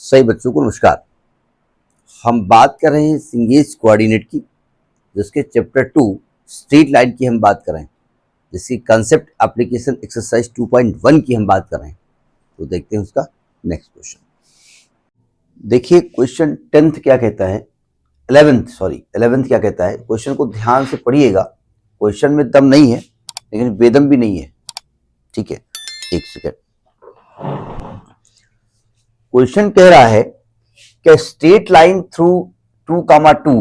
सही बच्चों को नमस्कार। हम बात कर रहे हैं सिंगेज कोऑर्डिनेट की, जिसके चैप्टर 2 स्ट्रेट लाइन की हम बात कर रहे हैं, जिसकी कंसेप्ट एप्लीकेशन एक्सरसाइज 2.1 की हम बात कर रहे हैं। तो देखते हैं उसका नेक्स्ट क्वेश्चन। देखिए क्वेश्चन 10th क्या कहता है, 11th क्या कहता है। क्वेश्चन को ध्यान से पढ़िएगा। क्वेश्चन में दम नहीं है लेकिन बेदम भी नहीं है, ठीक है। एक सेकेंड। क्वेश्चन कह रहा है कि straight line through 2, 2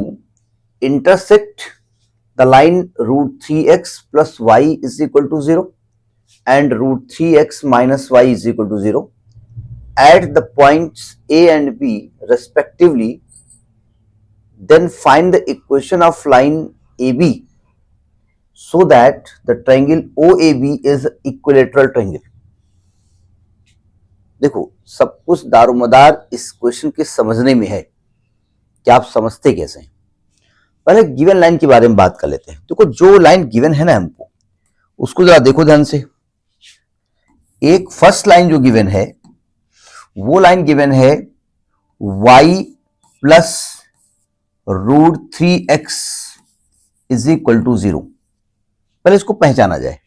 intersect the line root 3x plus y is equal to 0 and root 3x minus y is equal to 0 at the points A and B respectively. Then find the equation of line AB so that the triangle OAB is equilateral triangle. देखो सब कुछ दारोमदार इस question के समझने में है कि आप समझते कैसे हैं। पहले गिवन लाइन के बारे में बात कर लेते हैं। देखो जो लाइन गिवन है ना हमको, उसको जरा देखो ध्यान से। एक फर्स्ट लाइन जो गिवन है वो लाइन गिवन है y plus root 3x is equal to 0। पहले इसको पहचाना जाए।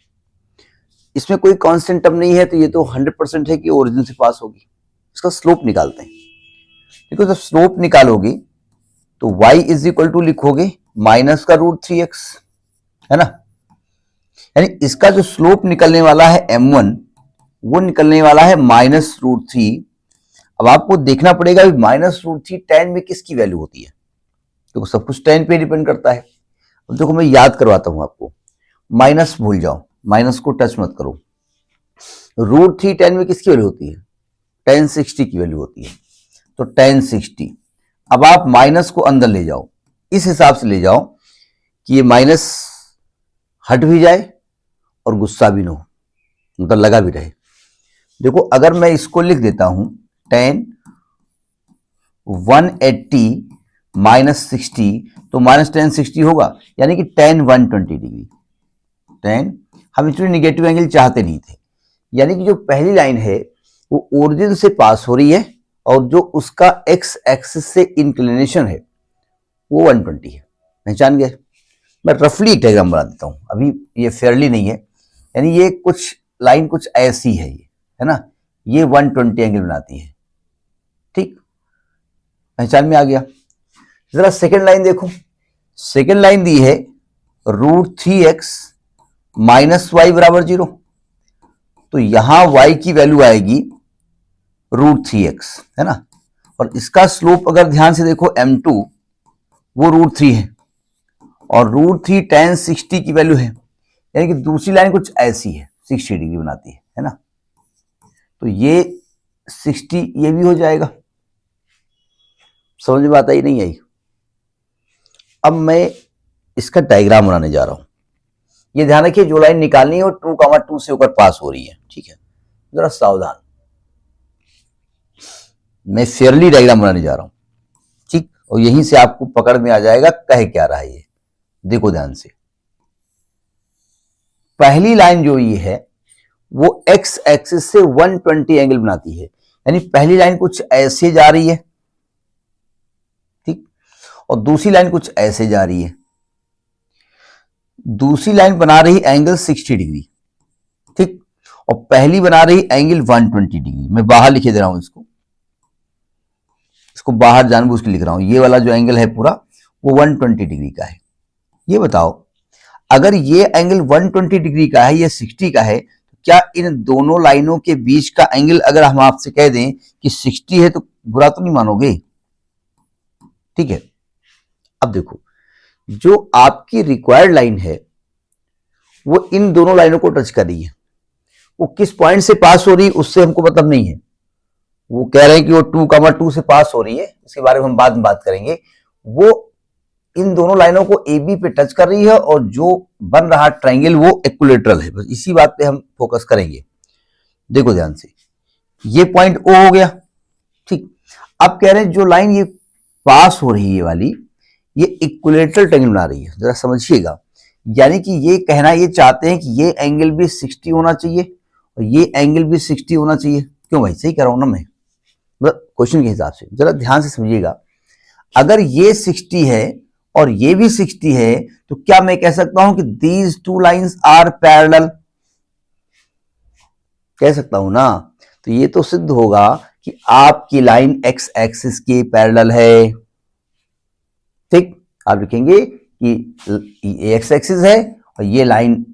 इसमें कोई कांस्टेंट टर्म नहीं है तो ये तो 100% है कि ओरिजिन से पास होगी। इसका स्लोप निकालते हैं। देखो जब स्लोप निकालोगे तो y इज इक्वल टू लिखोगे माइनस का रूट 3x, है ना। यानी इसका जो स्लोप निकलने वाला है m1 वो निकलने वाला है माइनस रूट 3। अब आपको देखना पड़ेगा माइनस रूट 3 tan में किसकी वैल्यू होती है, तो सब कुछ tan पे डिपेंड करता है। अब देखो मैं याद करवाता हूं आपको, माइनस भूल जाओ, माइनस को टच मत करो। रूट 3 tan में किसकी वैल्यू होती है, tan 60 की वैल्यू होती है। तो tan 60, अब आप माइनस को अंदर ले जाओ, इस हिसाब से ले जाओ कि ये माइनस हट भी जाए और गुस्सा भी ना हो, मतलब लगा भी रहे। देखो अगर मैं इसको लिख देता हूं tan 180 माइनस 60, तो माइनस tan 60 होगा, यानी कि tan 120 डिग्री। tan हम एक्चुअली निगेटिव एंगल चाहते नहीं थे, यानी कि जो पहली लाइन है वो ओरिजिन से पास हो रही है और जो उसका एक्स एक्सिस से इंक्लिनेशन है वो 120 है। पहचान गए। मैं रफली डायग्राम बना देता हूं, अभी ये फेयरली नहीं है। यानी ये कुछ लाइन कुछ ऐसी है, ये है ना, ये 120 एंगल बनाती है, ठीक, पहचान में आ गया। जरा सेकेंड लाइन देखो। सेकेंड लाइन दी है रूट 3x माइनस वाई बराबर 0। तो यहां y की वैल्यू आएगी रूट 3x, है ना। और इसका स्लोप अगर ध्यान से देखो m2 वो रूट 3 है और रूट 3 tan 60 की वैल्यू है, यानी कि दूसरी लाइन कुछ ऐसी है, 60 डिग्री बनाती है ना। तो ये 60 ये भी हो जाएगा। समझ में आता ही नहीं आई। अब मैं इसका डायग्राम बनाने जा रहा हूं। ये ध्यान रखिए जो लाइन निकालनी है वो 2, 2 से होकर पास हो रही है, ठीक है। जरा सावधान, मैं फेयरली डायग्राम बनाने जा रहा हूं, ठीक। और यहीं से आपको पकड़ में आ जाएगा कह क्या रहा है ये। देखो ध्यान से, पहली लाइन जो ये है वो एक्स एक्सिस से 120 एंगल बनाती है, यानी पहली लाइन कुछ ऐसे जा रही है, ठीक, और दूसरी लाइन कुछ ऐसे जा रही है। दूसरी लाइन बना रही एंगल 60 डिग्री, ठीक, और पहली बना रही एंगल 120 डिग्री। मैं बाहर लिखे दे रहा हूं इसको बाहर जानबूझ के लिख रहा हूं। ये वाला जो एंगल है पूरा वो 120 डिग्री का है। ये बताओ अगर ये एंगल 120 डिग्री का है, ये 60 का है, तो क्या इन दोनों लाइनों के बीच का एंगल अगर हम आपसे कह दें कि 60 है तो बुरा तो नहीं मानोगे, ठीक है। अब देखो जो आपकी रिक्वायर्ड लाइन है वो इन दोनों लाइनों को टच कर रही है। वो किस पॉइंट से पास हो रही है उससे हमको मतलब नहीं है। वो कह रहे हैं कि वो 2, 2 से पास हो रही है, इसके बारे में हम बाद में बात करेंगे। वो इन दोनों लाइनों को ए बी पे टच कर रही है और जो बन रहा ट्रायंगल वो इक्विलेटरल है। बस इसी बात पे हम फोकस करेंगे। देखो ध्यान से, ये पॉइंट ओ हो गया, ठीक। अब कह रहे हैं जो लाइन ये पास हो रही है ये वाली, ये इक्विलेटरल ट्रायंगल बना रही है। जरा समझिएगा, यानी कि ये कहना ये चाहते हैं कि ये एंगल भी 60 होना चाहिए और ये एंगल भी 60 होना चाहिए। क्यों भाई, सही कह रहा हूं ना मैं, मतलब क्वेश्चन के हिसाब से जरा ध्यान से समझिएगा, अगर ये 60 है और ये भी 60 है तो क्या मैं कह सकता हूं कि these two lines are parallel? कह सकता हूं ना। तो ये तो सिद्ध होगा कि आपकी लाइन एक्स एक्सिस के पैरेलल है। ठीक, आप लिखेंगे कि ये एक्स एक्सिस है और ये लाइन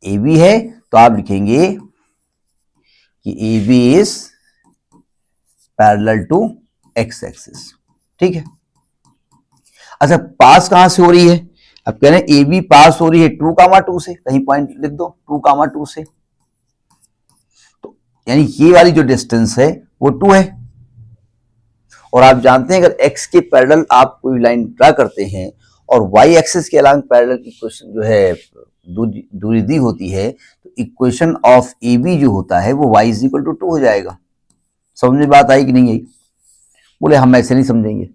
ए बी है, तो आप लिखेंगे कि a b is parallel to x axis. ठीक है। अच्छा, पास कहां से हो रही है? अब कह रहे हैं ए बी पास हो रही है 2,2 से, कहीं पॉइंट लिख दो 2,2 से, तो यानी ये वाली जो डिस्टेंस है वो 2 है। और आप जानते हैं अगर x के पैरेलल आप कोई लाइन ड्रा करते हैं और y एक्सिस के अलॉन्ग पैरेलल इक्वेशन जो है दूरी दी होती है, तो इक्वेशन ऑफ ए बी जो होता है वो y इज इक्वल टू 2 हो जाएगा। समझ में बात आई कि नहीं आई? बोले हम ऐसे नहीं समझेंगे,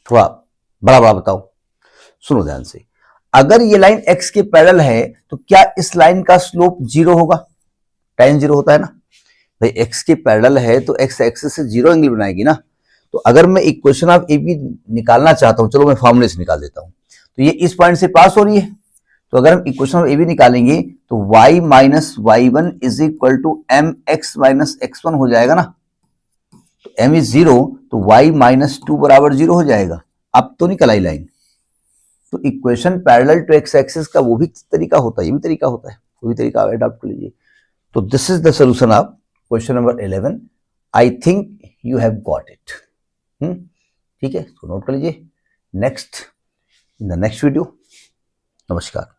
थोड़ा बड़ा बड़ा बताओ। सुनो ध्यान से, अगर ये लाइन x के पैरेलल है तो क्या इस लाइन का स्लोप 0 होगा? tan 0 होता है ना भाई, x के पैरेलल है तो x एक्सिस से 0 एंगल बनाएगी ना। तो अगर मैं इक्वेशन ऑफ ए बी निकालना चाहता हूं, चलो मैं फॉर्मूले से निकाल देता हूं। तो ये इस पॉइंट से पास हो रही है, तो अगर हम इक्वेशन ऑफ ए बी निकालेंगे तो y minus y one is equal to m x minus x one हो जाएगा ना। तो m इज 0 तो y माइनस 2 बराबर 0 हो जाएगा। अब तो निकल आई लाइन। तो equation parallel to x axis का वो भी तरीका होता है, ये भी तरीका होता है, वो भी तरीका अडॉप्ट कर लीजिए। तो this is the solution of question number 11। I think you have got it. ठीक है, तो नोट कर लीजिए। Next in the next video. नमस्कार।